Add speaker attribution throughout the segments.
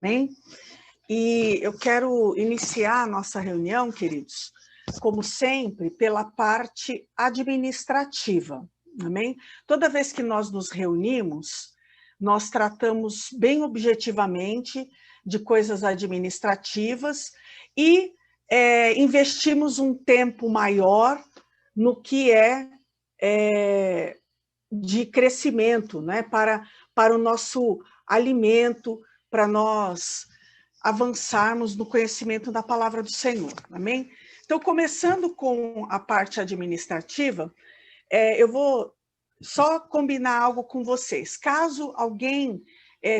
Speaker 1: Amém? E eu quero iniciar a nossa reunião, queridos, como sempre, pela parte administrativa, amém? Toda vez que nós nos reunimos, nós tratamos bem objetivamente de coisas administrativas e investimos um tempo maior no que é de crescimento, né? Para o nosso alimento, para nós avançarmos no conhecimento da palavra do Senhor, amém? Então, começando com a parte administrativa, eu vou só combinar algo com vocês. Caso alguém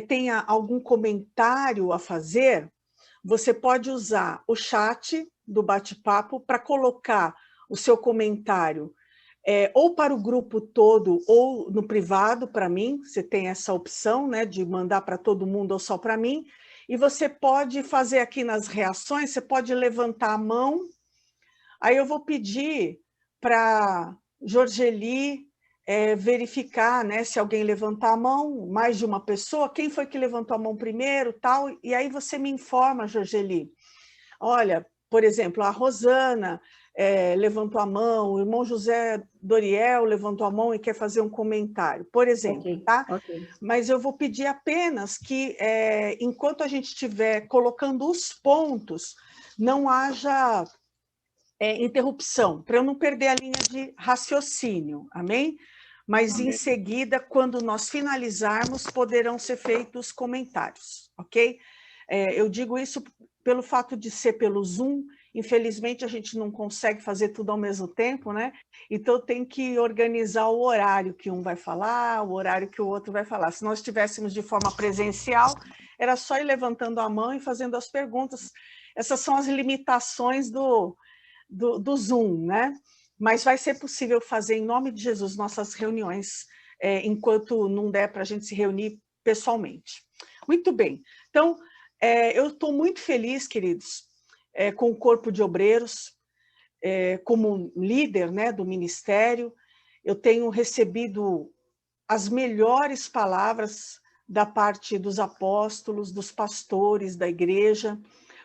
Speaker 1: tenha algum comentário a fazer, você pode usar o chat do bate-papo para colocar o seu comentário ou para o grupo todo ou no privado para mim, você tem essa opção, né, de mandar para todo mundo ou só para mim, e você pode fazer aqui nas reações, você pode levantar a mão, aí eu vou pedir para Jorgeli verificar, né, se alguém levantar a mão, mais de uma pessoa, quem foi que levantou a mão primeiro, tal, e aí você me informa, Jorgeli. Olha, por exemplo, a Rosana levantou a mão, o irmão José Doriel levantou a mão e quer fazer um comentário, por exemplo, tá?
Speaker 2: Ok.
Speaker 1: Mas eu vou pedir apenas que, enquanto a gente estiver colocando os pontos, não haja interrupção, para eu não perder a linha de raciocínio, amém? Mas em seguida, quando nós finalizarmos, poderão ser feitos comentários, ok? Eu digo isso pelo fato de ser pelo Zoom, infelizmente a gente não consegue fazer tudo ao mesmo tempo, né? Então tem que organizar o horário que um vai falar, o horário que o outro vai falar. Se nós estivéssemos de forma presencial, era só ir levantando a mão e fazendo as perguntas. Essas são as limitações do Zoom, né? Mas vai ser possível fazer, em nome de Jesus, nossas reuniões, enquanto não der para a gente se reunir pessoalmente. Muito bem. Então, eu estou muito feliz, queridos, com o Corpo de Obreiros, como líder, né, do ministério. Eu tenho recebido as melhores palavras da parte dos apóstolos, dos pastores da igreja,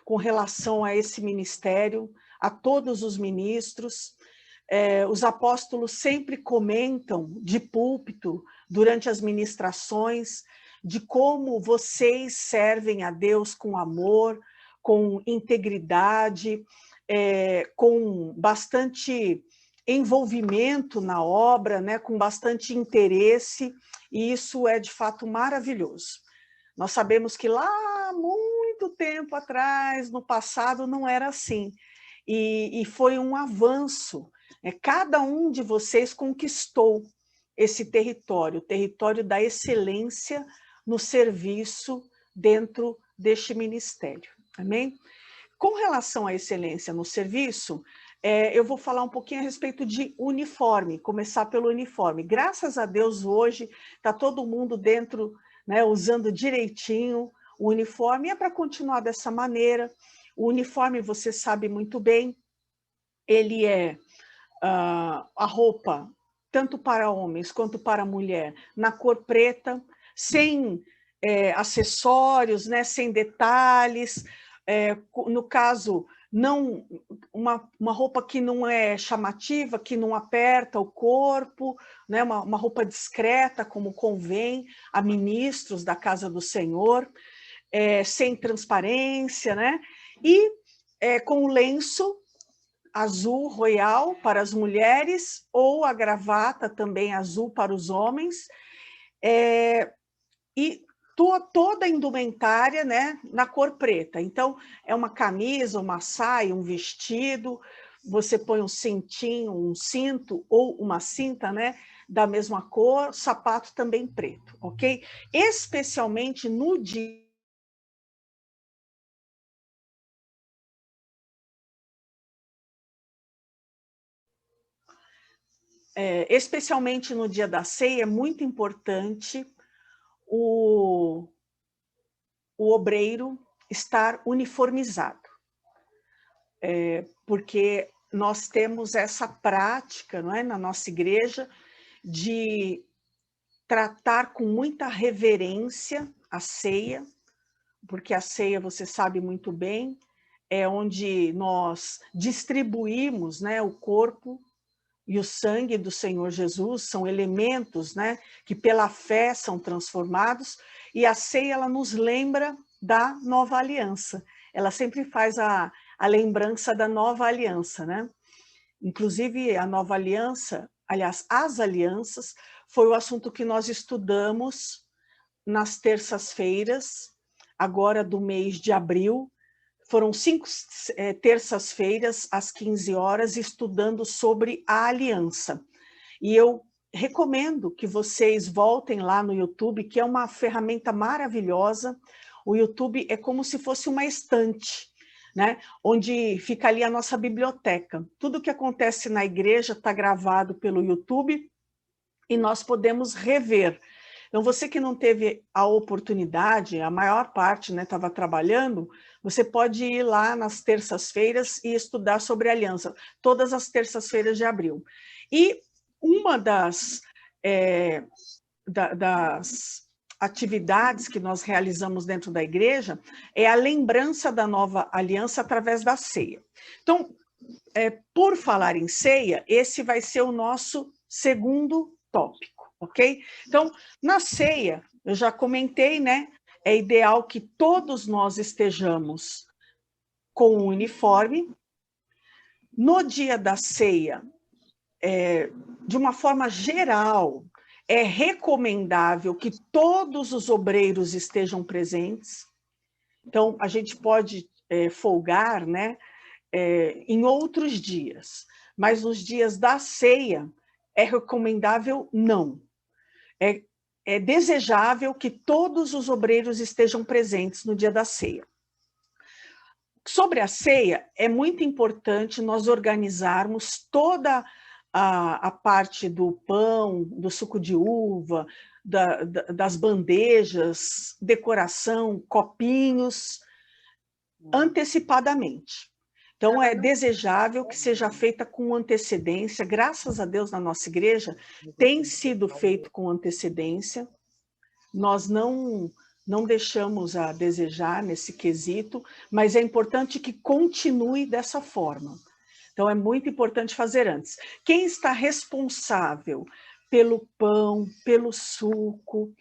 Speaker 1: com relação a esse ministério, a todos os ministros. Os apóstolos sempre comentam de púlpito, durante as ministrações, de como vocês servem a Deus com amor, com integridade, com bastante envolvimento na obra, né, com bastante interesse, e isso é de fato maravilhoso. Nós sabemos que lá, muito tempo atrás, no passado, não era assim, e foi um avanço. Cada um de vocês conquistou esse território, o território da excelência no serviço dentro deste ministério. Amém? Com relação à excelência no serviço, eu vou falar um pouquinho a respeito de uniforme, começar pelo uniforme. Graças a Deus, hoje, está todo mundo dentro, né, usando direitinho o uniforme, e é para continuar dessa maneira. O uniforme, você sabe muito bem, ele é a roupa, tanto para homens quanto para mulher, na cor preta, sem acessórios, né, sem detalhes, no caso, não uma roupa que não é chamativa, que não aperta o corpo, né, uma roupa discreta, como convém a ministros da casa do Senhor, sem transparência, né, e com o lenço azul royal para as mulheres, ou a gravata também azul para os homens, e toda a indumentária, né, na cor preta. Então, é uma camisa, uma saia, um vestido, você põe um cintinho, um cinto ou uma cinta, né, da mesma cor, sapato também preto, ok? Especialmente no dia especialmente no dia da ceia, é muito importante o obreiro estar uniformizado, porque nós temos essa prática, não é, na nossa igreja, de tratar com muita reverência a ceia, porque a ceia, você sabe muito bem, é onde nós distribuímos, né, o corpo e o sangue do Senhor Jesus, são elementos, né, que pela fé são transformados, e a ceia ela nos lembra da nova aliança. Ela sempre faz a lembrança da nova aliança, né? Inclusive, a nova aliança, aliás, as alianças, foi o assunto que nós estudamos nas terças-feiras, agora do mês de abril. Foram 5 terças-feiras, às 15 horas, estudando sobre a aliança. E eu recomendo que vocês voltem lá no YouTube, que é uma ferramenta maravilhosa. O YouTube é como se fosse uma estante, né? Onde fica ali a nossa biblioteca. Tudo que acontece na igreja está gravado pelo YouTube e nós podemos rever. Então, você que não teve a oportunidade, a maior parte estava trabalhando, você pode ir lá nas terças-feiras e estudar sobre a aliança, todas as terças-feiras de abril. E uma das atividades que nós realizamos dentro da igreja é a lembrança da nova aliança através da ceia. Então, por falar em ceia, esse vai ser o nosso segundo tópico, ok? Então, na ceia, eu já comentei, né? É ideal que todos nós estejamos com um uniforme. No dia da ceia, de uma forma geral, é recomendável que todos os obreiros estejam presentes. Então, a gente pode folgar, né, em outros dias, mas nos dias da ceia é recomendável não. É desejável que todos os obreiros estejam presentes no dia da ceia. Sobre a ceia, é muito importante nós organizarmos toda a parte do pão, do suco de uva, das bandejas, decoração, copinhos, antecipadamente. Então, é desejável que seja feita com antecedência. Graças a Deus, na nossa igreja, tem sido feito com antecedência. Nós não deixamos a desejar nesse quesito, mas é importante que continue dessa forma. Então, é muito importante fazer antes. Quem está responsável pelo pão, pelo suco,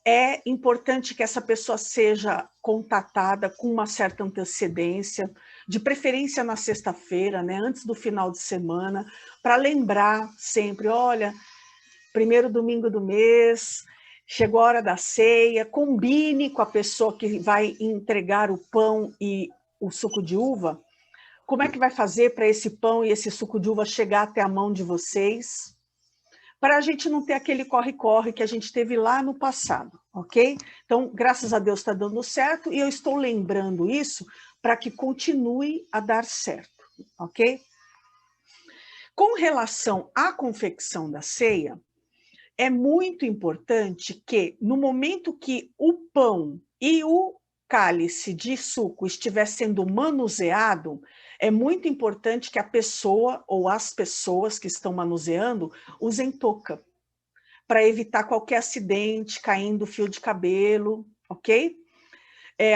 Speaker 1: é importante que essa pessoa seja contatada com uma certa antecedência, de preferência na sexta-feira, né, antes do final de semana, para lembrar sempre, olha, primeiro domingo do mês, chegou a hora da ceia, combine com a pessoa que vai entregar o pão e o suco de uva, como é que vai fazer para esse pão e esse suco de uva chegar até a mão de vocês? Para a gente não ter aquele corre-corre que a gente teve lá no passado, ok? Então, graças a Deus está dando certo e eu estou lembrando isso para que continue a dar certo, ok? Com relação à confecção da ceia, é muito importante que, no momento que o pão e o cálice de suco estiver sendo manuseado, é muito importante que a pessoa ou as pessoas que estão manuseando usem touca, para evitar qualquer acidente, caindo fio de cabelo, ok?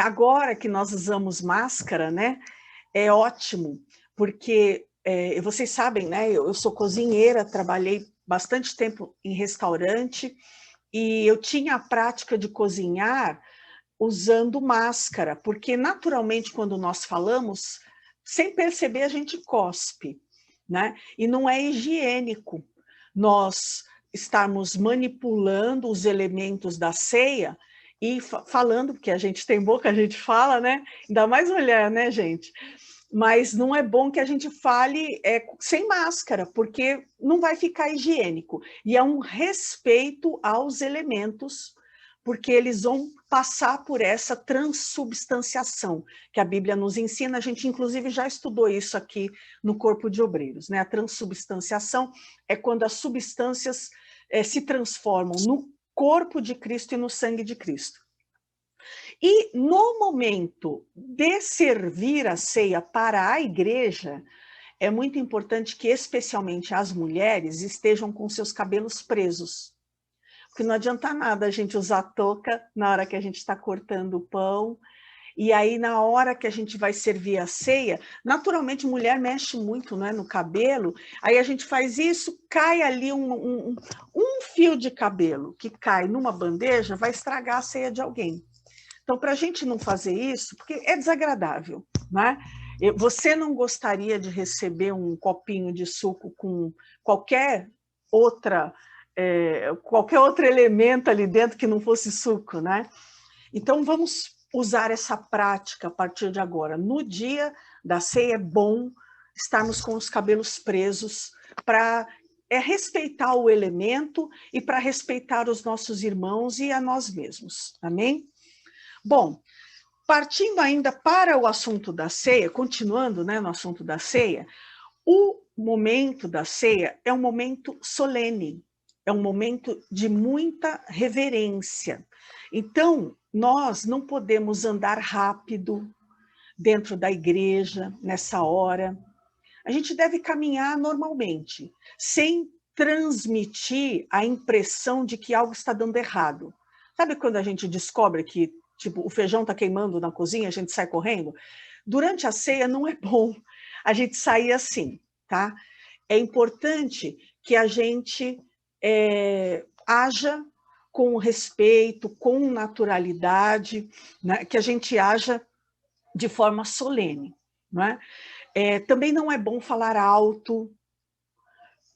Speaker 1: Agora que nós usamos máscara, né, é ótimo, porque vocês sabem, né, eu sou cozinheira, trabalhei bastante tempo em restaurante, e eu tinha a prática de cozinhar usando máscara, porque naturalmente quando nós falamos, sem perceber a gente cospe, né? E não é higiênico nós estarmos manipulando os elementos da ceia e falando, porque a gente tem boca, a gente fala, né? Ainda mais mulher, né, gente? Mas não é bom que a gente fale sem máscara, porque não vai ficar higiênico. E é um respeito aos elementos, porque eles vão passar por essa transubstanciação, que a Bíblia nos ensina. A gente, inclusive, já estudou isso aqui no Corpo de Obreiros, né? A transubstanciação é quando as substâncias se transformam no corpo de Cristo e no sangue de Cristo. E no momento de servir a ceia para a igreja, é muito importante que, especialmente as mulheres, estejam com seus cabelos presos. Porque não adianta nada a gente usar touca na hora que a gente está cortando o pão E aí, na hora que a gente vai servir a ceia, naturalmente, mulher mexe muito, né, no cabelo, aí a gente faz isso, cai ali um fio de cabelo que cai numa bandeja, vai estragar a ceia de alguém. Então, para a gente não fazer isso, porque é desagradável, né? Você não gostaria de receber um copinho de suco com qualquer qualquer outro elemento ali dentro que não fosse suco, né? Então, vamos usar essa prática a partir de agora. No dia da ceia é bom estarmos com os cabelos presos para respeitar o elemento e para respeitar os nossos irmãos e a nós mesmos. Amém? Bom, partindo ainda para o assunto da ceia, continuando, né, no assunto da ceia, o momento da ceia é um momento solene, é um momento de muita reverência. Então, nós não podemos andar rápido dentro da igreja nessa hora. A gente deve caminhar normalmente, sem transmitir a impressão de que algo está dando errado. Sabe quando a gente descobre que tipo, o feijão está queimando na cozinha, a gente sai correndo? Durante a ceia não é bom a gente sair assim, tá? É importante que a gente haja com respeito, com naturalidade, né? Que a gente haja de forma solene, não é? Também não é bom falar alto.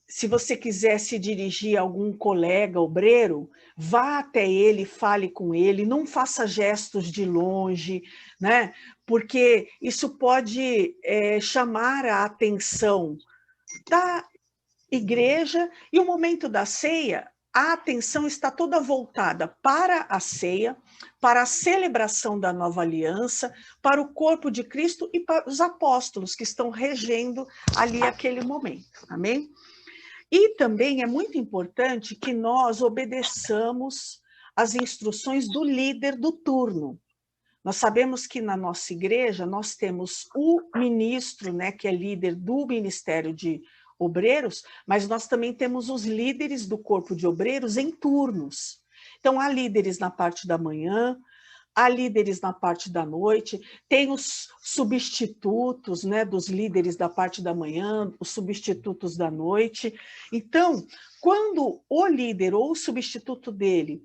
Speaker 1: Se você quiser se dirigir a algum colega obreiro, vá até ele, fale com ele, não faça gestos de longe, né? Porque isso pode chamar a atenção da igreja, e o momento da ceia, a atenção está toda voltada para a ceia, para a celebração da nova aliança, para o corpo de Cristo e para os apóstolos que estão regendo ali aquele momento. Amém? E também é muito importante que nós obedeçamos às instruções do líder do turno. Nós sabemos que na nossa igreja nós temos o ministro, né, que é líder do Ministério de Obreiros, mas nós também temos os líderes do corpo de obreiros em turnos. Então, há líderes na parte da manhã, há líderes na parte da noite, tem os substitutos, né, dos líderes da parte da manhã, os substitutos da noite. Então, quando o líder ou o substituto dele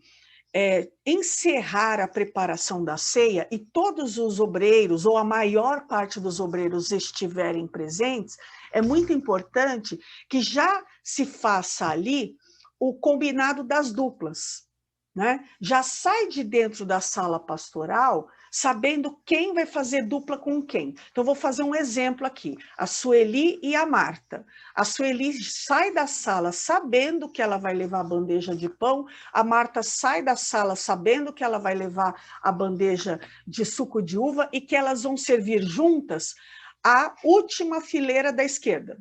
Speaker 1: encerrar a preparação da ceia e todos os obreiros, ou a maior parte dos obreiros estiverem presentes, é muito importante que já se faça ali o combinado das duplas, né? Já sai de dentro da sala pastoral sabendo quem vai fazer dupla com quem. Então, vou fazer um exemplo aqui, a Sueli e a Marta. A Sueli sai da sala sabendo que ela vai levar a bandeja de pão, a Marta sai da sala sabendo que ela vai levar a bandeja de suco de uva e que elas vão servir juntas a última fileira da esquerda,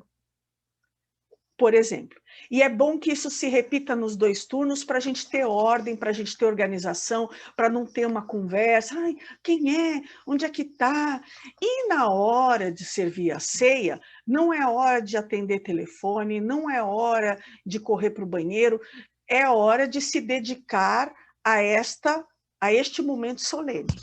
Speaker 1: por exemplo. E é bom que isso se repita nos 2 turnos para a gente ter ordem, para a gente ter organização, para não ter uma conversa, ai, quem é? Onde é que está? E na hora de servir a ceia, não é hora de atender telefone, não é hora de correr para o banheiro, é hora de se dedicar a este momento solene.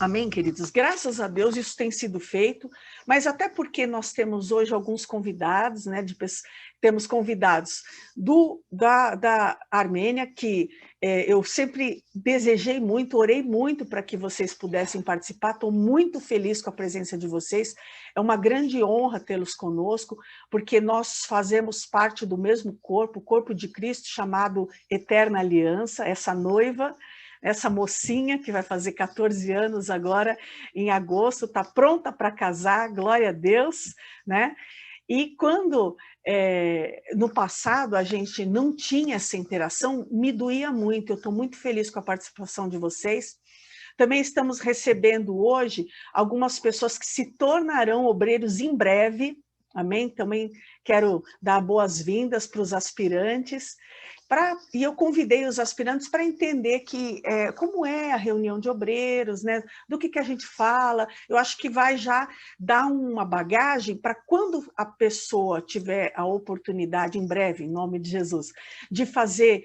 Speaker 1: Amém, queridos? Graças a Deus isso tem sido feito, mas até porque nós temos hoje alguns convidados, né? Temos convidados da Armênia, que eu sempre desejei muito, orei muito para que vocês pudessem participar, estou muito feliz com a presença de vocês, é uma grande honra tê-los conosco, porque nós fazemos parte do mesmo corpo, o corpo de Cristo, chamado Eterna Aliança, essa noiva, essa mocinha que vai fazer 14 anos agora, em agosto, está pronta para casar, glória a Deus, né? E quando, no passado, a gente não tinha essa interação, me doía muito, eu estou muito feliz com a participação de vocês. Também estamos recebendo hoje algumas pessoas que se tornarão obreiros em breve, amém? Também quero dar boas-vindas para os aspirantes, e eu convidei os aspirantes para entender como é a reunião de obreiros, né? Do que a gente fala. Eu acho que vai já dar uma bagagem para quando a pessoa tiver a oportunidade, em breve, em nome de Jesus, de fazer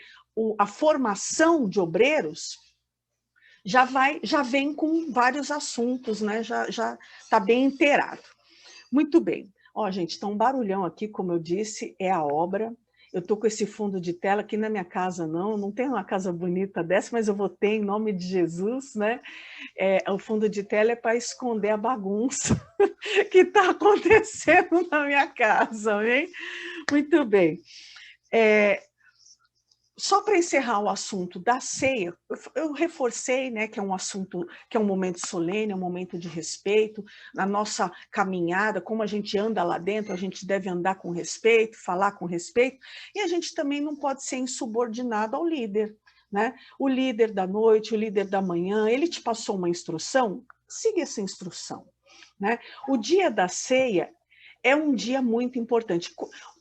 Speaker 1: a formação de obreiros, já vem com vários assuntos, né? Já está bem inteirado. Muito bem. Ó, gente, está um barulhão aqui, como eu disse, é a obra. Eu estou com esse fundo de tela aqui na minha casa, não tenho uma casa bonita dessa, mas eu vou ter em nome de Jesus, né? O fundo de tela é para esconder a bagunça que está acontecendo na minha casa, hein? Muito bem. Só para encerrar o assunto da ceia, eu reforcei, né, que é um assunto, que é um momento solene, é um momento de respeito, na nossa caminhada, como a gente anda lá dentro, a gente deve andar com respeito, falar com respeito, e a gente também não pode ser insubordinado ao líder, né? O líder da noite, o líder da manhã, ele te passou uma instrução, siga essa instrução, né? O dia da ceia é um dia muito importante.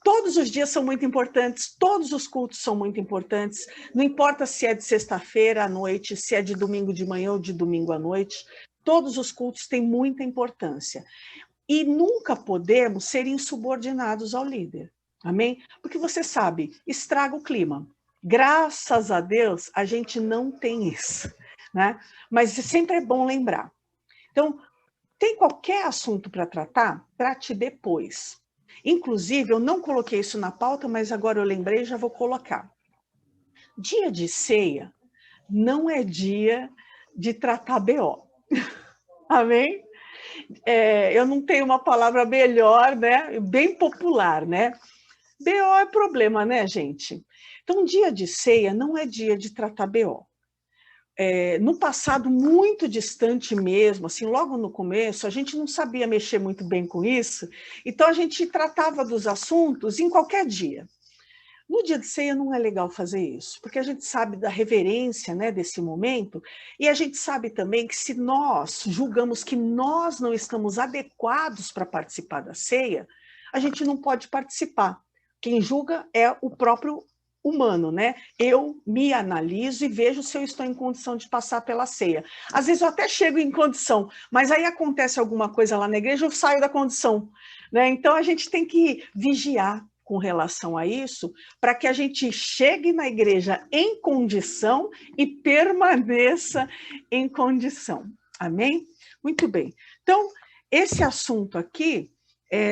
Speaker 1: Todos os dias são muito importantes, todos os cultos são muito importantes, não importa se é de sexta-feira à noite, se é de domingo de manhã ou de domingo à noite, todos os cultos têm muita importância. E nunca podemos ser insubordinados ao líder, amém? Porque você sabe, estraga o clima. Graças a Deus, a gente não tem isso, né? Mas sempre é bom lembrar. Então, tem qualquer assunto para tratar? Trate depois. Inclusive, eu não coloquei isso na pauta, mas agora eu lembrei e já vou colocar. Dia de ceia não é dia de tratar BO. Amém? Eu não tenho uma palavra melhor, né? Bem popular, né? BO é problema, né, gente? Então, dia de ceia não é dia de tratar BO. No passado muito distante mesmo, assim, logo no começo, a gente não sabia mexer muito bem com isso, então a gente tratava dos assuntos em qualquer dia. No dia de ceia não é legal fazer isso, porque a gente sabe da reverência, né, desse momento, e a gente sabe também que se nós julgamos que nós não estamos adequados para participar da ceia, a gente não pode participar. Quem julga é o próprio humano, né? Eu me analiso e vejo se eu estou em condição de passar pela ceia. Às vezes eu até chego em condição, mas aí acontece alguma coisa lá na igreja, eu saio da condição, né? Então a gente tem que vigiar com relação a isso, para que a gente chegue na igreja em condição e permaneça em condição. Amém? Muito bem. Então, esse assunto aqui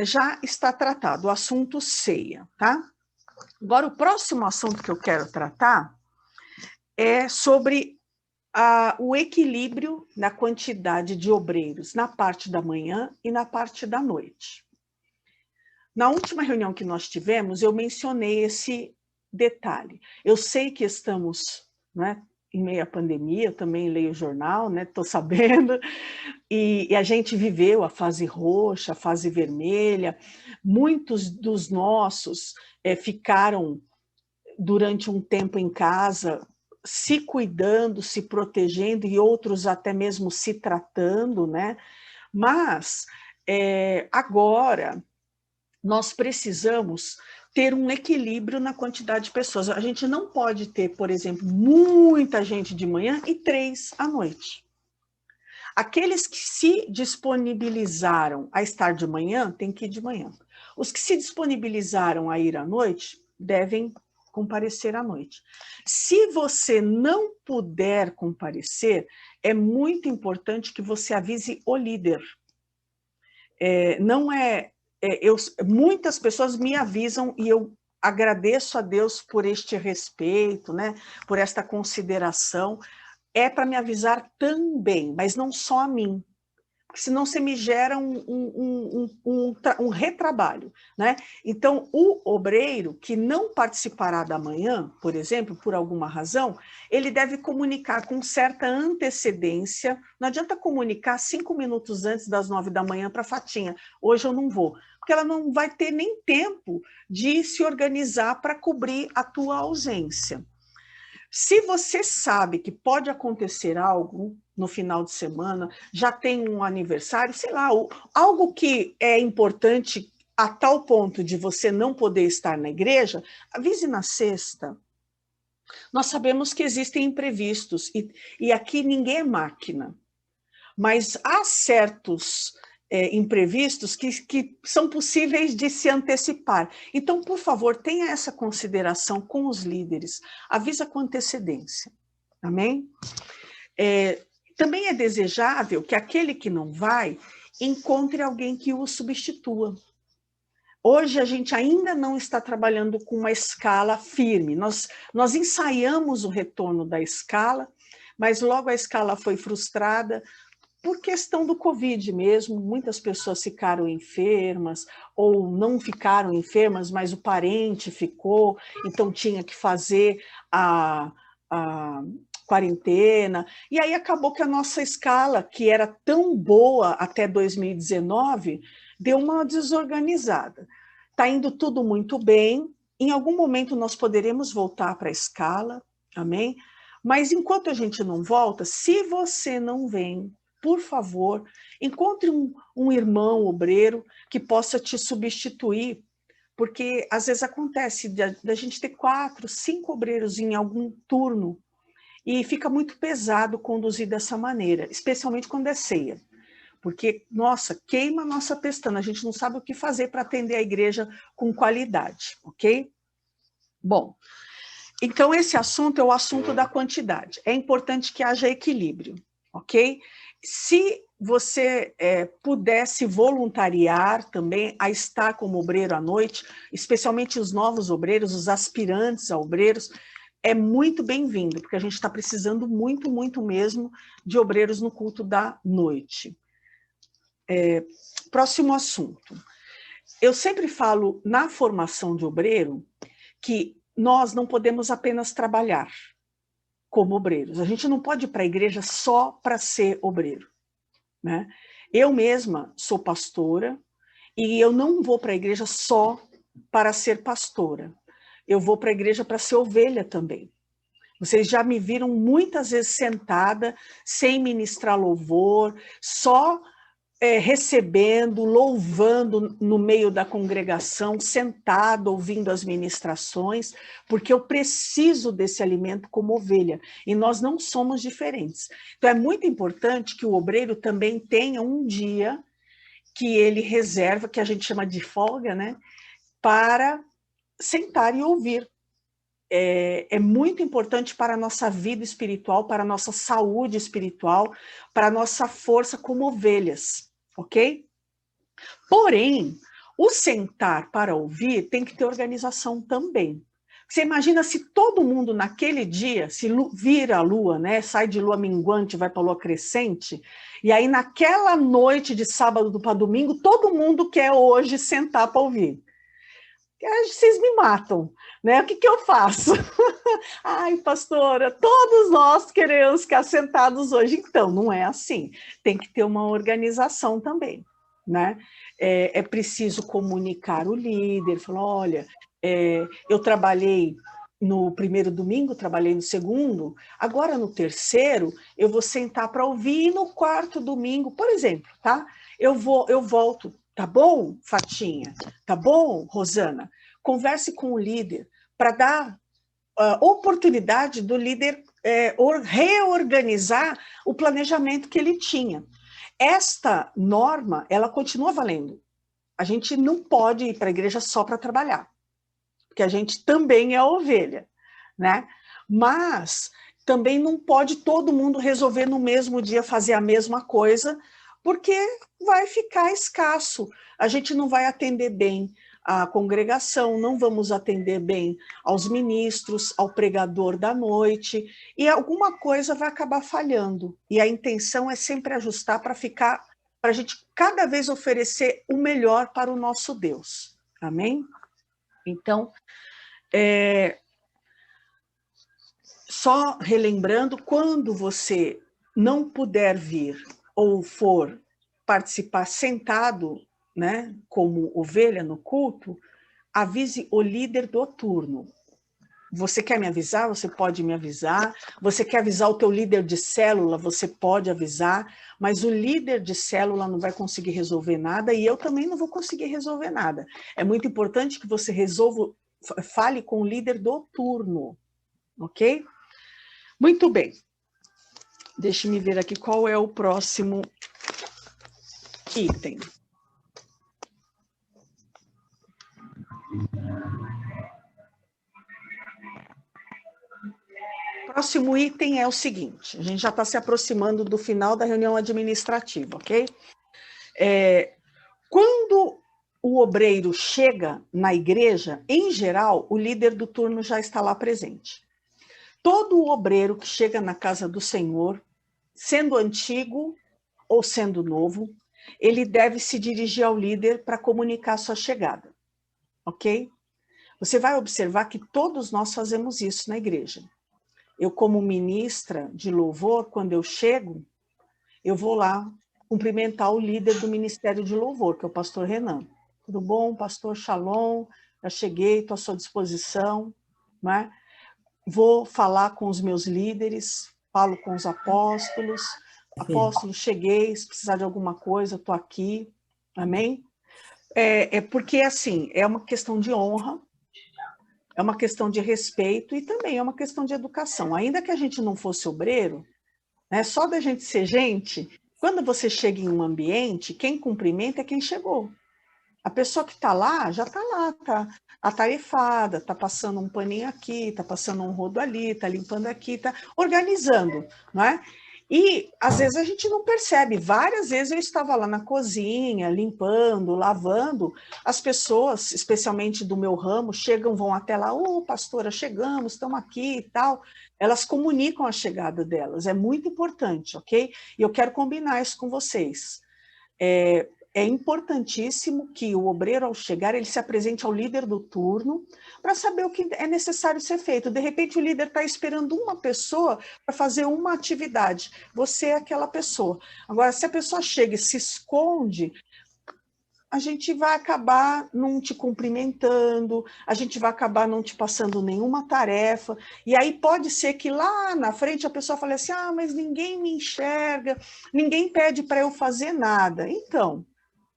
Speaker 1: já está tratado, o assunto ceia, tá? Agora, o próximo assunto que eu quero tratar é sobre o equilíbrio na quantidade de obreiros na parte da manhã e na parte da noite. Na última reunião que nós tivemos, eu mencionei esse detalhe. Eu sei que estamos, né, em meio à pandemia, eu também leio o jornal, né, estou sabendo, e a gente viveu a fase roxa, a fase vermelha, muitos dos nossos ficaram durante um tempo em casa, se cuidando, se protegendo, e outros até mesmo se tratando, né? Mas agora nós precisamos ter um equilíbrio na quantidade de pessoas. A gente não pode ter, por exemplo, muita gente de manhã e 3 à noite. Aqueles que se disponibilizaram a estar de manhã, tem que ir de manhã. Os que se disponibilizaram a ir à noite, devem comparecer à noite. Se você não puder comparecer, é muito importante que você avise o líder. Muitas pessoas me avisam e eu agradeço a Deus por este respeito, né, por esta consideração, para me avisar também, mas não só a mim, porque senão você me gera um retrabalho, né? Então, o obreiro que não participará da manhã, por exemplo, por alguma razão, ele deve comunicar com certa antecedência. Não adianta comunicar 5 minutos antes das 9 da manhã para a Fatinha, hoje eu não vou, porque ela não vai ter nem tempo de se organizar para cobrir a tua ausência. Se você sabe que pode acontecer algo no final de semana, já tem um aniversário, sei lá, algo que é importante a tal ponto de você não poder estar na igreja, avise na sexta. Nós sabemos que existem imprevistos, e aqui ninguém é máquina, mas há certos imprevistos que são possíveis de se antecipar. Então, por favor, tenha essa consideração com os líderes. Avisa com antecedência. Amém? Também é desejável que aquele que não vai encontre alguém que o substitua. Hoje a gente ainda não está trabalhando com uma escala firme. Nós ensaiamos o retorno da escala, mas logo a escala foi frustrada por questão do Covid mesmo. Muitas pessoas ficaram enfermas ou não ficaram enfermas, mas o parente ficou, então tinha que fazer a quarentena. E aí acabou que a nossa escala, que era tão boa até 2019, deu uma desorganizada. Está indo tudo muito bem. Em algum momento nós poderemos voltar para a escala, amém? Mas enquanto a gente não volta, se você não vem, por favor, encontre um irmão obreiro que possa te substituir, porque às vezes acontece da gente ter 4, 5 obreiros em algum turno e fica muito pesado conduzir dessa maneira, especialmente quando é ceia. Porque, nossa, queima a nossa pestana, a gente não sabe o que fazer para atender a igreja com qualidade, ok? Bom, então esse assunto é o assunto da quantidade. É importante que haja equilíbrio, ok? Se você pudesse voluntariar também a estar como obreiro à noite, especialmente os novos obreiros, os aspirantes a obreiros, é muito bem-vindo, porque a gente está precisando muito, muito mesmo de obreiros no culto da noite. Próximo assunto. Eu sempre falo na formação de obreiro que nós não podemos apenas trabalhar como obreiros. A gente não pode ir para a igreja só para ser obreiro, né? Eu mesma sou pastora e eu não vou para a igreja só para ser pastora. Eu vou para a igreja para ser ovelha também. Vocês já me viram muitas vezes sentada, sem ministrar louvor, só recebendo, louvando no meio da congregação, sentado, ouvindo as ministrações, porque eu preciso desse alimento como ovelha, e nós não somos diferentes. Então é muito importante que o obreiro também tenha um dia que ele reserva, que a gente chama de folga, né, para sentar e ouvir. É muito importante para a nossa vida espiritual, para a nossa saúde espiritual, para a nossa força como ovelhas, ok? Porém, o sentar para ouvir tem que ter organização também. Você imagina se todo mundo naquele dia, se vira a lua, né, sai de lua minguante, vai para a lua crescente, e aí naquela noite de sábado para domingo, todo mundo quer hoje sentar para ouvir. Vocês me matam, né? O que eu faço? Ai, pastora, todos nós queremos ficar sentados hoje. Então, não é assim. Tem que ter uma organização também, né? É preciso comunicar o líder, falar, olha, eu trabalhei no primeiro domingo, trabalhei no segundo, agora no terceiro eu vou sentar para ouvir, e no quarto domingo, por exemplo, tá? Eu volto, tá bom, Fatinha? Tá bom, Rosana? Converse com o líder para dar oportunidade do líder reorganizar o planejamento que ele tinha. Esta norma, ela continua valendo. A gente não pode ir para a igreja só para trabalhar, porque a gente também é ovelha, né? Mas também não pode todo mundo resolver no mesmo dia fazer a mesma coisa, porque vai ficar escasso. A gente não vai atender bem a congregação, não vamos atender bem aos ministros, ao pregador da noite, e alguma coisa vai acabar falhando. E a intenção é sempre ajustar para a gente cada vez oferecer o melhor para o nosso Deus. Amém? Então, só relembrando, quando você não puder vir ou for participar sentado, né, como ovelha no culto, avise o líder do turno. Você quer me avisar? Você pode me avisar. Você quer avisar o teu líder de célula? Você pode avisar. Mas o líder de célula não vai conseguir resolver nada e eu também não vou conseguir resolver nada. É muito importante que você fale com o líder do turno, ok? Muito bem. Deixe-me ver aqui qual é o próximo item. próximo item é o seguinte, a gente já está se aproximando do final da reunião administrativa, ok? Quando o obreiro chega na igreja, em geral, o líder do turno já está lá presente. Todo o obreiro que chega na casa do Senhor, sendo antigo ou sendo novo, ele deve se dirigir ao líder para comunicar sua chegada, ok? Você vai observar que todos nós fazemos isso na igreja. Eu, como ministra de louvor, quando eu chego, eu vou lá cumprimentar o líder do Ministério de Louvor, que é o pastor Renan. Tudo bom, pastor? Shalom, já cheguei, estou à sua disposição, não é? Vou falar com os meus líderes, falo com os apóstolos. Apóstolo, cheguei, se precisar de alguma coisa, estou aqui. Amém? Porque, assim, é uma questão de honra, é uma questão de respeito e também é uma questão de educação. Ainda que a gente não fosse obreiro, né, só da gente ser gente, quando você chega em um ambiente, quem cumprimenta é quem chegou. A pessoa que está lá, já está lá, está atarefada, está passando um paninho aqui, está passando um rodo ali, está limpando aqui, está organizando, não é? E, às vezes, a gente não percebe. Várias vezes eu estava lá na cozinha, limpando, lavando. As pessoas, especialmente do meu ramo, chegam, vão até lá, pastora, chegamos, estamos aqui e tal. Elas comunicam a chegada delas. É muito importante, ok? E eu quero combinar isso com vocês. É importantíssimo que o obreiro, ao chegar, ele se apresente ao líder do turno para saber o que é necessário ser feito. De repente, o líder está esperando uma pessoa para fazer uma atividade. Você é aquela pessoa. Agora, se a pessoa chega e se esconde, a gente vai acabar não te cumprimentando, a gente vai acabar não te passando nenhuma tarefa, e aí pode ser que lá na frente a pessoa fale assim, mas ninguém me enxerga, ninguém pede para eu fazer nada. Então,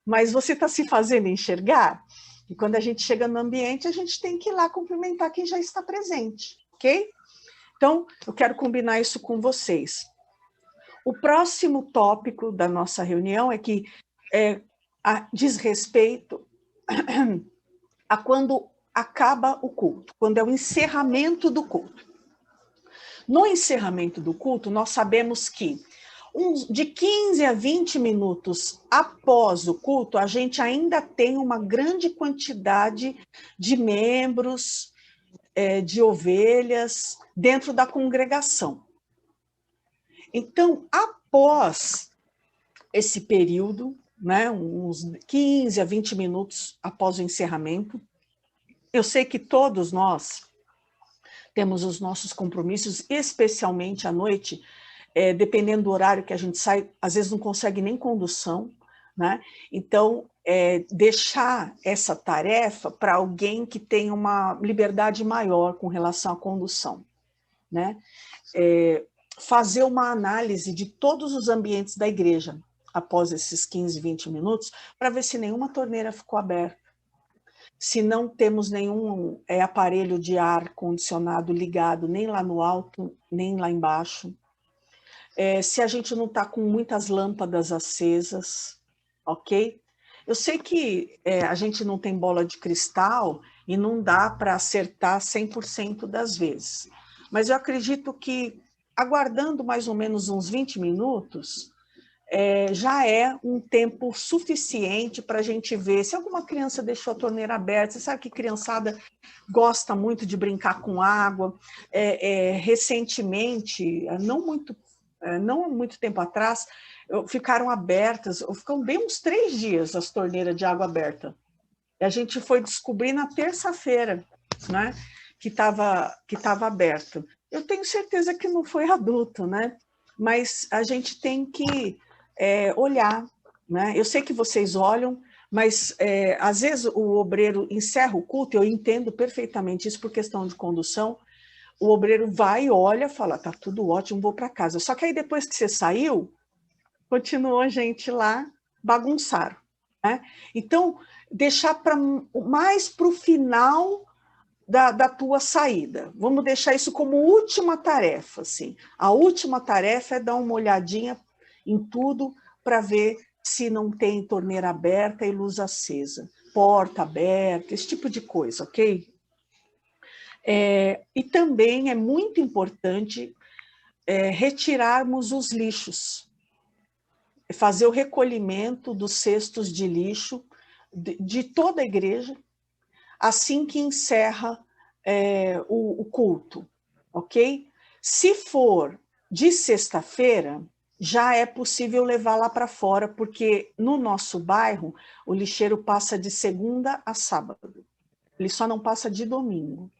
Speaker 1: mas você está se fazendo enxergar? E quando a gente chega no ambiente, a gente tem que ir lá cumprimentar quem já está presente, ok? Então, eu quero combinar isso com vocês. O próximo tópico da nossa reunião é que diz respeito a quando acaba o culto, quando é o encerramento do culto. No encerramento do culto, nós sabemos que de 15 a 20 minutos após o culto, a gente ainda tem uma grande quantidade de membros, de ovelhas, dentro da congregação. Então, após esse período, né, uns 15 a 20 minutos após o encerramento, eu sei que todos nós temos os nossos compromissos, especialmente à noite, dependendo do horário que a gente sai, às vezes não consegue nem condução, né? Então, deixar essa tarefa para alguém que tem uma liberdade maior com relação à condução, né? Fazer uma análise de todos os ambientes da igreja, após esses 15, 20 minutos, para ver se nenhuma torneira ficou aberta, se não temos nenhum aparelho de ar condicionado ligado, nem lá no alto, nem lá embaixo, se a gente não está com muitas lâmpadas acesas, ok? Eu sei que a gente não tem bola de cristal e não dá para acertar 100% das vezes, mas eu acredito que, aguardando mais ou menos uns 20 minutos, já é um tempo suficiente para a gente ver se alguma criança deixou a torneira aberta. Você sabe que criançada gosta muito de brincar com água. Recentemente, não muito tempo atrás, ficaram abertas, ficam bem uns 3 dias as torneiras de água aberta. E a gente foi descobrir na terça-feira, né, que estava aberto. Eu tenho certeza que não foi adulto, né? Mas a gente tem que olhar, né? Eu sei que vocês olham, mas às vezes o obreiro encerra o culto, eu entendo perfeitamente isso por questão de condução, o obreiro vai, olha, fala, tá tudo ótimo, vou para casa. Só que aí depois que você saiu, continuou a gente lá, bagunçaram, né? Então, deixar mais para o final da tua saída. Vamos deixar isso como última tarefa, assim. A última tarefa é dar uma olhadinha em tudo para ver se não tem torneira aberta e luz acesa, porta aberta, esse tipo de coisa, ok? E também é muito importante retirarmos os lixos, fazer o recolhimento dos cestos de lixo de toda a igreja, assim que encerra o culto, ok? Se for de sexta-feira, já é possível levar lá para fora, porque no nosso bairro o lixeiro passa de segunda a sábado, ele só não passa de domingo.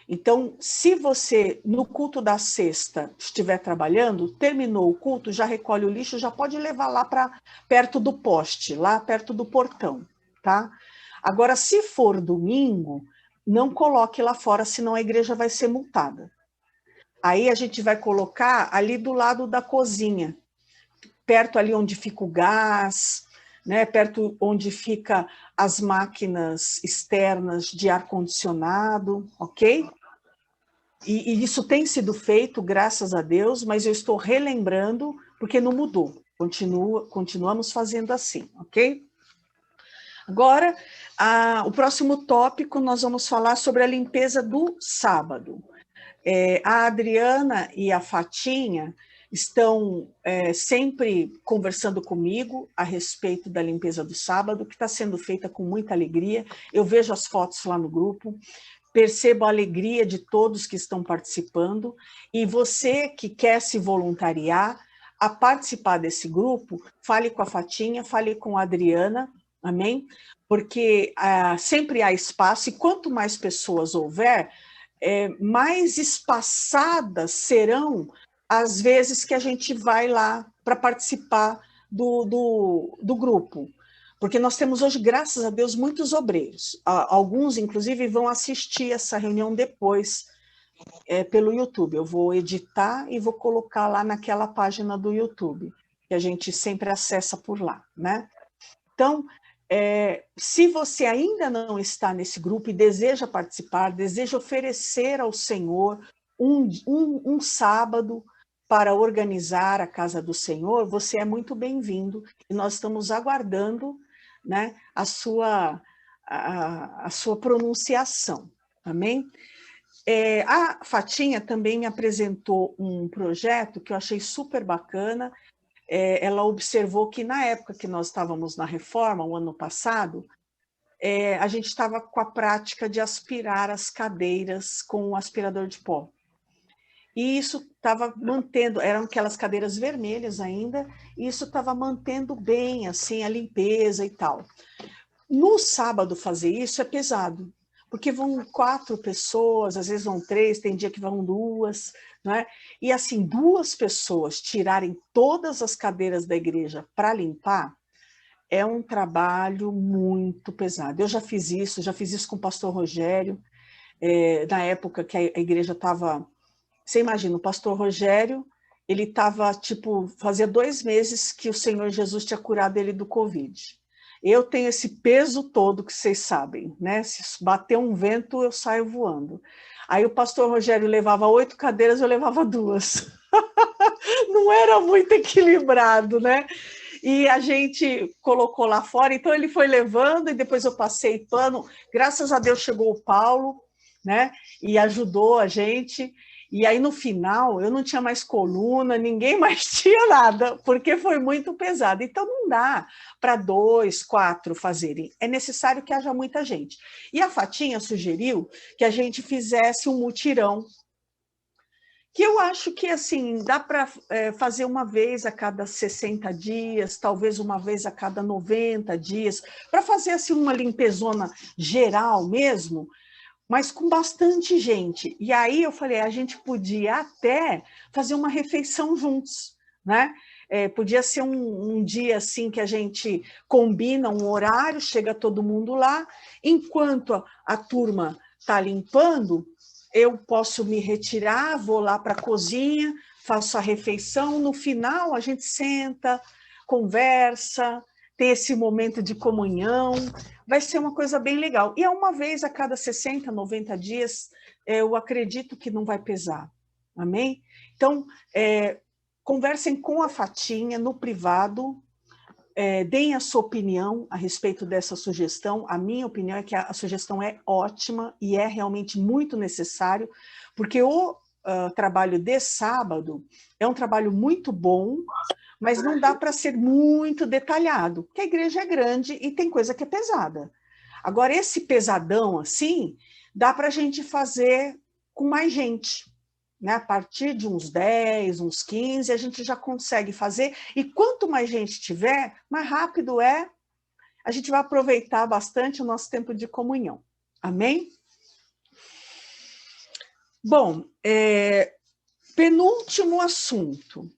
Speaker 1: Então, se você, no culto da sexta, estiver trabalhando, terminou o culto, já recolhe o lixo, já pode levar lá para perto do poste, lá perto do portão, tá? Agora, se for domingo, não coloque lá fora, senão a igreja vai ser multada. Aí a gente vai colocar ali do lado da cozinha, perto ali onde fica o gás, né, perto onde fica as máquinas externas de ar-condicionado, ok? E isso tem sido feito, graças a Deus, mas eu estou relembrando, porque não mudou. Continuamos fazendo assim, ok? Agora, o próximo tópico, nós vamos falar sobre a limpeza do sábado. A Adriana e a Fatinha estão sempre conversando comigo a respeito da limpeza do sábado, que está sendo feita com muita alegria. Eu vejo as fotos lá no grupo, percebo a alegria de todos que estão participando, e você que quer se voluntariar a participar desse grupo, fale com a Fatinha, fale com a Adriana, amém? Porque sempre há espaço, e quanto mais pessoas houver, mais espaçadas serão as vezes que a gente vai lá para participar do grupo. Porque nós temos hoje, graças a Deus, muitos obreiros. Alguns, inclusive, vão assistir essa reunião depois pelo YouTube. Eu vou editar e vou colocar lá naquela página do YouTube, que a gente sempre acessa por lá, né? Então, se você ainda não está nesse grupo e deseja participar, deseja oferecer ao Senhor um sábado para organizar a casa do Senhor, você é muito bem-vindo e nós estamos aguardando, né, a sua pronunciação, amém? A Fatinha também me apresentou um projeto que eu achei super bacana. Ela observou que na época que nós estávamos na reforma, o ano passado, a gente estava com a prática de aspirar as cadeiras com o aspirador de pó. E isso estava mantendo, eram aquelas cadeiras vermelhas ainda, e isso estava mantendo bem assim, a limpeza e tal. No sábado fazer isso é pesado, porque vão 4 pessoas, às vezes vão 3, tem dia que vão 2, né? E assim, 2 pessoas tirarem todas as cadeiras da igreja para limpar é um trabalho muito pesado. Eu já fiz isso com o pastor Rogério, na época que a igreja estava... Você imagina, o pastor Rogério, ele estava, tipo, fazia 2 meses que o Senhor Jesus tinha curado ele do Covid. Eu tenho esse peso todo que vocês sabem, né? Se bater um vento, eu saio voando. Aí o pastor Rogério levava 8 cadeiras, eu levava 2. Não era muito equilibrado, né? E a gente colocou lá fora, então ele foi levando e depois eu passei pano. Graças a Deus chegou o Paulo, né? E ajudou a gente. E aí, no final, eu não tinha mais coluna, ninguém mais tinha nada, porque foi muito pesado. Então, não dá para 2, 4 fazerem. É necessário que haja muita gente. E a Fatinha sugeriu que a gente fizesse um mutirão, que eu acho que, assim, dá para fazer uma vez a cada 60 dias, talvez uma vez a cada 90 dias, para fazer, assim, uma limpezona geral mesmo, mas com bastante gente. E aí eu falei, a gente podia até fazer uma refeição juntos, né? Podia ser um dia assim que a gente combina um horário, chega todo mundo lá, enquanto a turma está limpando, eu posso me retirar, vou lá para a cozinha, faço a refeição, no final a gente senta, conversa, tem esse momento de comunhão, vai ser uma coisa bem legal. E é uma vez a cada 60, 90 dias, eu acredito que não vai pesar. Amém? Então, conversem com a Fatinha no privado, deem a sua opinião a respeito dessa sugestão. A minha opinião é que a sugestão é ótima e é realmente muito necessário, porque trabalho de sábado é um trabalho muito bom, mas não dá para ser muito detalhado, porque a igreja é grande e tem coisa que é pesada. Agora, esse pesadão assim, dá para a gente fazer com mais gente, né? A partir de uns 10, uns 15, a gente já consegue fazer, e quanto mais gente tiver, mais rápido é, a gente vai aproveitar bastante o nosso tempo de comunhão. Amém? Bom, penúltimo assunto.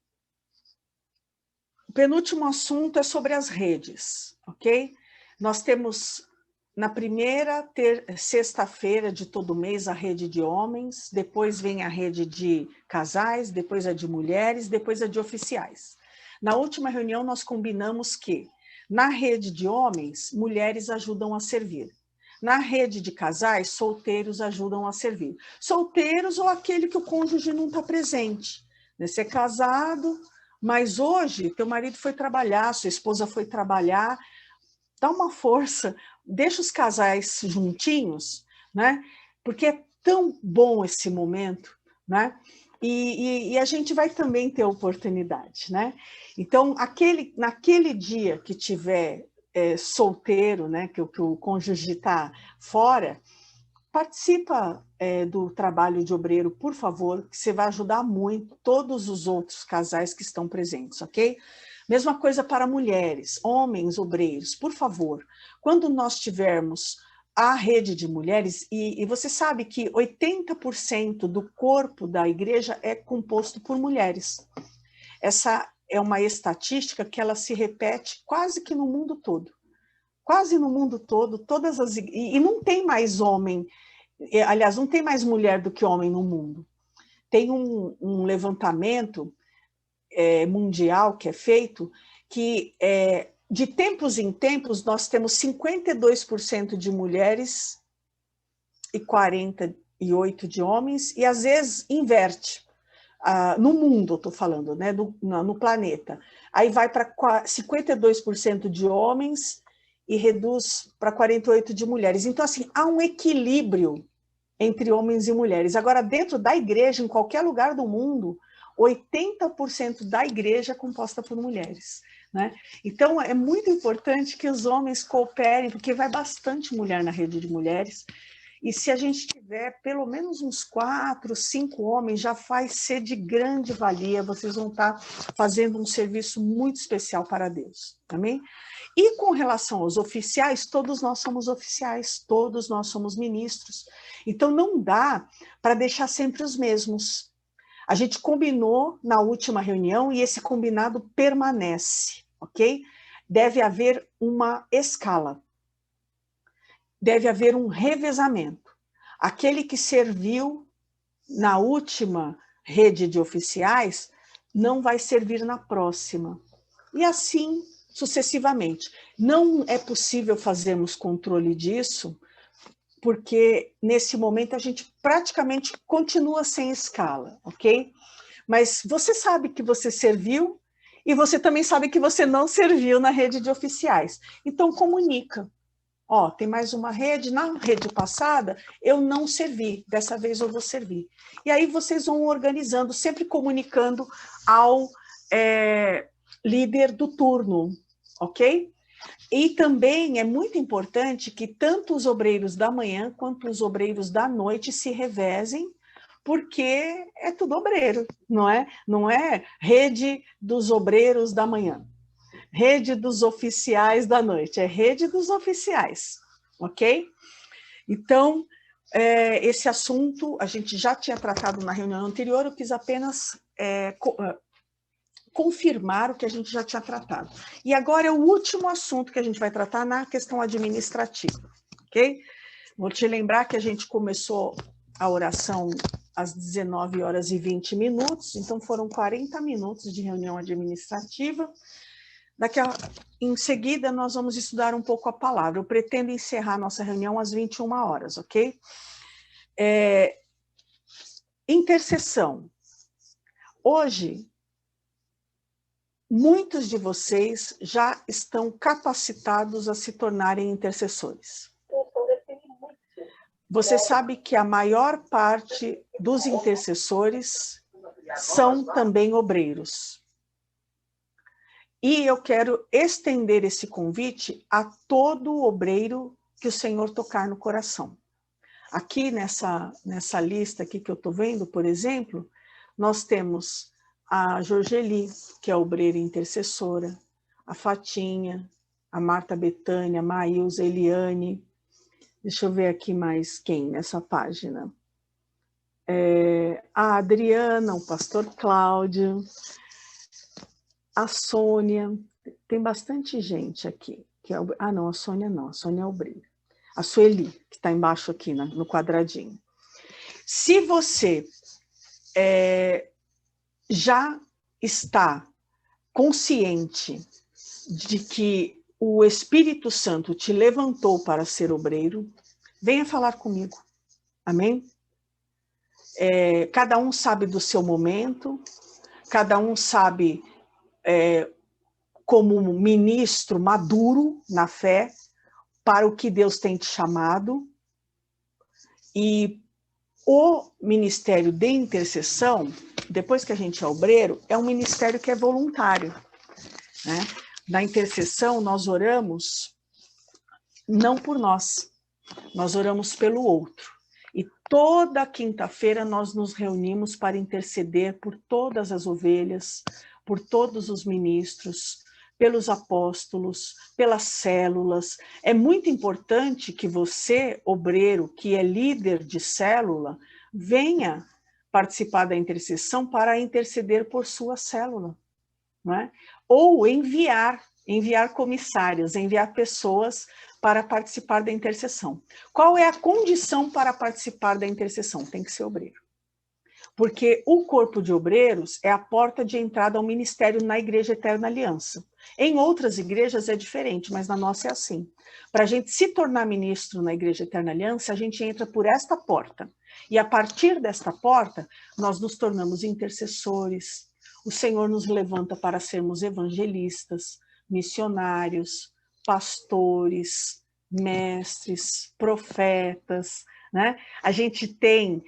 Speaker 1: O penúltimo assunto é sobre as redes, ok? Nós temos na primeira sexta-feira de todo mês a rede de homens, depois vem a rede de casais, depois a de mulheres, depois a de oficiais. Na última reunião nós combinamos que na rede de homens, mulheres ajudam a servir. Na rede de casais, solteiros ajudam a servir. Solteiros ou aquele que o cônjuge não está presente. Você é casado, mas hoje teu marido foi trabalhar, sua esposa foi trabalhar, dá uma força, deixa os casais juntinhos, né? Porque é tão bom esse momento, né? E a gente vai também ter oportunidade, né? Então, naquele dia que tiver solteiro, né? Que o cônjuge está fora, participa do trabalho de obreiro, por favor, que você vai ajudar muito todos os outros casais que estão presentes, ok? Mesma coisa para mulheres, homens, obreiros, por favor. Quando nós tivermos a rede de mulheres, e você sabe que 80% do corpo da igreja é composto por mulheres. Essa é uma estatística que ela se repete quase que no mundo todo. Quase no mundo todo, todas as... E não tem mais homem, aliás, não tem mais mulher do que homem no mundo. Tem um levantamento mundial que é feito, que de tempos em tempos nós temos 52% de mulheres e 48% de homens, e às vezes inverte. No mundo, eu estou falando, né, no planeta. Aí vai para 52% de homens e reduz para 48% de mulheres. Então, assim, há um equilíbrio entre homens e mulheres. Agora, dentro da igreja, em qualquer lugar do mundo, 80% da igreja é composta por mulheres, né? Então, é muito importante que os homens cooperem, porque vai bastante mulher na rede de mulheres, e se a gente tiver pelo menos uns 4, 5 homens, já vai ser de grande valia, vocês vão estar fazendo um serviço muito especial para Deus, amém? E com relação aos oficiais, todos nós somos oficiais, todos nós somos ministros, então não dá para deixar sempre os mesmos. A gente combinou na última reunião e esse combinado permanece, ok? Deve haver uma escala. Deve haver um revezamento. Aquele que serviu na última rede de oficiais não vai servir na próxima. E assim sucessivamente. Não é possível fazermos controle disso, porque nesse momento a gente praticamente continua sem escala, ok? Mas você sabe que você serviu e você também sabe que você não serviu na rede de oficiais. Então comunica. Ó, tem mais uma rede, na rede passada eu não servi, dessa vez eu vou servir. E aí vocês vão organizando, sempre comunicando ao líder do turno, ok? E também é muito importante que tanto os obreiros da manhã quanto os obreiros da noite se revezem, porque é tudo obreiro, não é? Não é rede dos obreiros da manhã. Rede dos oficiais da noite, é rede dos oficiais, ok? Então, esse assunto a gente já tinha tratado na reunião anterior, eu quis apenas confirmar o que a gente já tinha tratado. E agora é o último assunto que a gente vai tratar na questão administrativa, ok? Vou te lembrar que a gente começou a oração às 19h20, então foram 40 minutos de reunião administrativa. Em seguida, nós vamos estudar um pouco a palavra. Eu pretendo encerrar nossa reunião às 21h, ok? Intercessão. Hoje, muitos de vocês já estão capacitados a se tornarem intercessores. Você sabe que a maior parte dos intercessores são também obreiros. E eu quero estender esse convite a todo obreiro que o Senhor tocar no coração. Aqui nessa lista aqui que eu estou vendo, por exemplo, nós temos a Jorgeli, que é obreira intercessora, a Fatinha, a Marta Betânia, a Maílza, a Eliane. Deixa eu ver aqui mais quem nessa página. A Adriana, o pastor Cláudio, a Sônia, tem bastante gente aqui. Não, a Sônia não, a Sônia é obreira. A Sueli, que está embaixo aqui no quadradinho. Se você já está consciente de que o Espírito Santo te levantou para ser obreiro, venha falar comigo. Amém? Cada um sabe do seu momento, cada um sabe como um ministro maduro na fé para o que Deus tem te chamado. E o ministério de intercessão, depois que a gente é obreiro, é um ministério que é voluntário, né? Na intercessão, nós oramos não por nós oramos pelo outro. E toda quinta-feira nós nos reunimos para interceder por todas as ovelhas, por todos os ministros, pelos apóstolos, pelas células. É muito importante que você, obreiro, que é líder de célula, venha participar da intercessão para interceder por sua célula, não é? Ou enviar comissários, enviar pessoas para participar da intercessão. Qual é a condição para participar da intercessão? Tem que ser obreiro. Porque o corpo de obreiros é a porta de entrada ao ministério na Igreja Eterna Aliança. Em outras igrejas é diferente, mas na nossa é assim. Para a gente se tornar ministro na Igreja Eterna Aliança, a gente entra por esta porta. E a partir desta porta, nós nos tornamos intercessores. O Senhor nos levanta para sermos evangelistas, missionários, pastores, mestres, profetas, né? A gente tem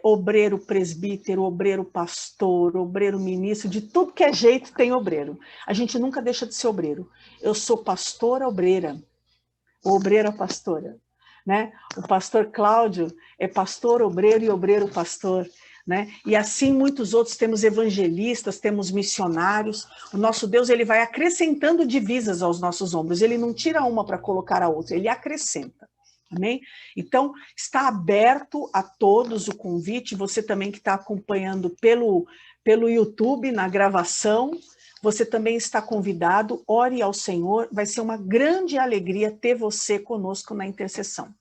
Speaker 1: obreiro presbítero, obreiro pastor, obreiro ministro, de tudo que é jeito tem obreiro. A gente nunca deixa de ser obreiro. Eu sou pastora obreira, obreira pastora, né? O pastor Cláudio é pastor obreiro e obreiro pastor, né? E assim muitos outros, temos evangelistas, temos missionários. O nosso Deus, ele vai acrescentando divisas aos nossos ombros, ele não tira uma para colocar a outra, ele acrescenta. Amém? Então, está aberto a todos o convite, você também que está acompanhando pelo YouTube, na gravação, você também está convidado, ore ao Senhor, vai ser uma grande alegria ter você conosco na intercessão.